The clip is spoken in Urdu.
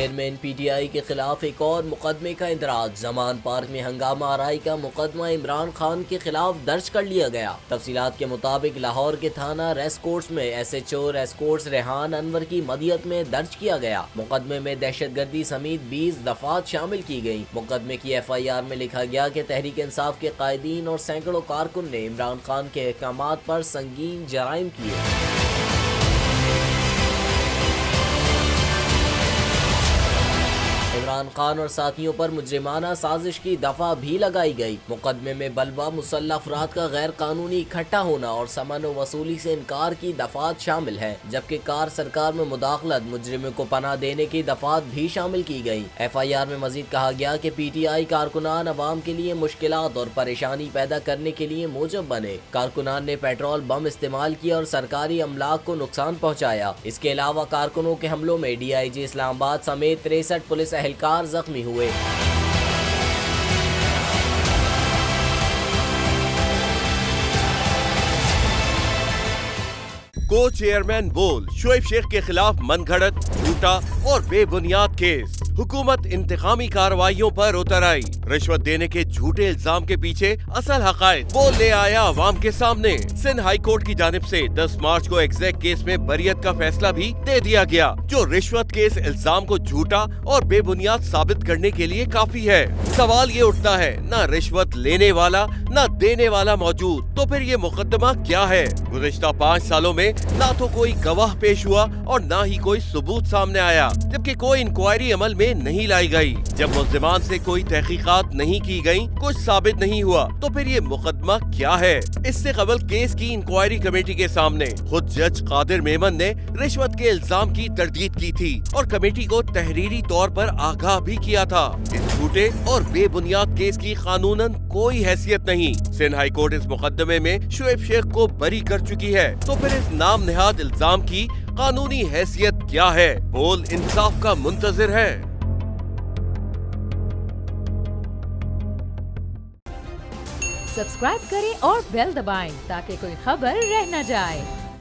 چیئرمین پی ٹی آئی کے خلاف ایک اور مقدمے کا اندراج۔ زمان پارک میں ہنگامہ آرائی کا مقدمہ عمران خان کے خلاف درج کر لیا گیا۔ تفصیلات کے مطابق لاہور کے تھانہ ریس کورٹس میں S H O race course Rehan Anwar کی مدیت میں درج کیا گیا۔ مقدمے میں دہشت گردی سمیت 20 دفعات شامل کی گئی۔ مقدمے کی ایف آئی آر میں لکھا گیا کہ تحریک انصاف کے قائدین اور سینکڑوں کارکن نے عمران خان کے احکامات پر سنگین جرائم کیے۔ عمران خان اور ساتھیوں پر مجرمانہ سازش کی دفعہ بھی لگائی گئی۔ مقدمے میں بلوا، مسلح افراد کا غیر قانونی اکٹھا ہونا اور سمن و وصولی سے انکار کی دفعات شامل ہیں، جبکہ کار سرکار میں مداخلت، مجرموں کو پناہ دینے کی دفعات بھی شامل کی گئی۔ ایف آئی آر میں مزید کہا گیا کہ پی ٹی آئی کارکنان عوام کے لیے مشکلات اور پریشانی پیدا کرنے کے لیے موجب بنے۔ کارکنان نے پیٹرول بم استعمال کیا اور سرکاری املاک کو نقصان پہنچایا۔ اس کے علاوہ کارکنوں کے حملوں میں ڈی آئی جی اسلام آباد سمیت 63 پولیس اہلکار زخمی ہوئے۔ کو چیئرمین بول شعیب شیخ کے خلاف من گھڑت، جھوٹا اور بے بنیاد کیس۔ حکومت انتقامی کارروائیوں پر اتر آئی۔ رشوت دینے کے جھوٹے الزام کے پیچھے اصل حقائق بول لے آیا عوام کے سامنے۔ سندھ ہائی کورٹ کی جانب سے 10 مارچ کو ایگزیکٹ کیس میں بریت کا فیصلہ بھی دے دیا گیا، جو رشوت کے اس الزام کو جھوٹا اور بے بنیاد ثابت کرنے کے لیے کافی ہے۔ سوال یہ اٹھتا ہے، نہ رشوت لینے والا نہ دینے والا موجود، تو پھر یہ مقدمہ کیا ہے؟ گزشتہ 5 سالوں میں نہ تو کوئی گواہ پیش ہوا اور نہ ہی کوئی ثبوت سامنے آیا، جبکہ کوئی انکوائری عمل میں نہیں لائی گئی۔ جب ملزمان سے کوئی تحقیقات نہیں کی گئیں، کچھ ثابت نہیں ہوا، تو پھر یہ مقدمہ کیا ہے؟ اس سے قبل کیس کی انکوائری کمیٹی کے سامنے خود جج قادر میمن نے رشوت کے الزام کی تردید کی تھی اور کمیٹی کو تحریری طور پر آگاہ بھی کیا تھا۔ اس جھوٹے اور بے بنیاد کیس کی قانوناً کوئی حیثیت نہیں۔ سندھ ہائی کورٹ اس مقدمے میں شعیب شیخ کو بری کر چکی ہے، تو پھر اس نام نہاد الزام کی قانونی حیثیت کیا ہے؟ بول انصاف کا منتظر ہے۔ سبسکرائب کریں اور بیل دبائیں تاکہ کوئی خبر رہ نہ جائے۔